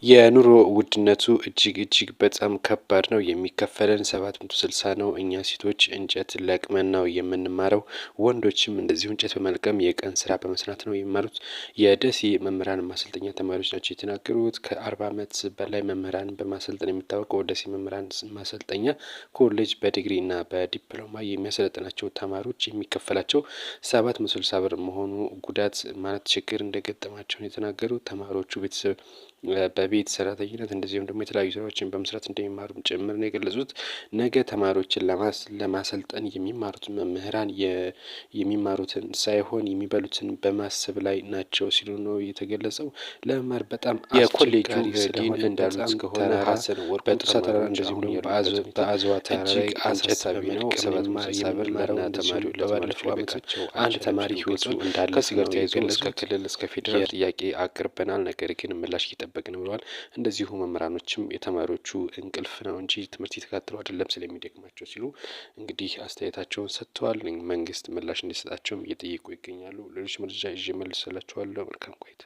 የኑሮ ውድነቱ እጅግ በጣም ከባድ ነው። የሚከፈለን 760 ነው። እኛ ሴቶች እንጨት ለቅመን ነው የምንማረው። ወንዶችም እንደዚሁ እንጨት በመልቀም የቀን ስራ በመስራት ነው የሚማሩት። የደሴ መምህራን ማሰልጠኛ ተማሪዎች ናቸው የተናገሩት። ከ40 ዓመት በላይ መምህራን በማሰልጠን የሚታወቀው ደሴ መምህራን ማሰልጠኛ ኮሌጅ በዲግሪ እና በዲፕሎማ የሚያሰለጥናቸው ተማሪዎች የሚከፈላቸው 760 ብር መሆኑ ጉዳት ማለት ችግር እንደገጠማቸው የተናገሩት ተማሪዎቹ ቤተሰብ በቤት ሰራተኝነት እንደዚሁም ደግሞ የተለያዩ ስራዎችን በመስራት እንደሚማሩም ጭምር ነው የገለጹት። ነገ ተማሪዎችን ለማሰልጠን የሚማሩት መምህራን የሚማሩትን ሳይሆን የሚበሉትን በማሰብ ላይ ናቸው ሲሉ ነው የተገለጸው። ለመማር በጣም የኮሌጁ ዲን እንዳሉት ከሆነ ሀሰን ወርቁ በጡሳ ተራራ እንደዚሁም ደግሞ በአዝዋ ተራራ ላይ አሳሳቢ ነው። 760 ብር ለና ተማሪው ለባለፈው ዓመታቸው አንድ ተማሪ ህይወቱ እንዳለ ከዚህ ጋር ተያይዞ እስከ ክልል እስከ ፌዴራል ጥያቄ አቅርበናል። ነገር ግን ምላሽ እየጠበቅን ብለዋል። እንደዚሁ መምህራኖችም የተማሪዎቹ እንቅልፍ ነው እንጂ ትምህርት የተካተሉ አይደለም ስለሚደክማቸው ሲሉ እንግዲህ አስተያየታቸውን ሰጥተዋል። መንግስት ምላሽ እንዲሰጣቸውም እየጠየቁ ይገኛሉ። ሌሎች መረጃ ይዤ መልስላችኋለሁ። መልካም ቆይታ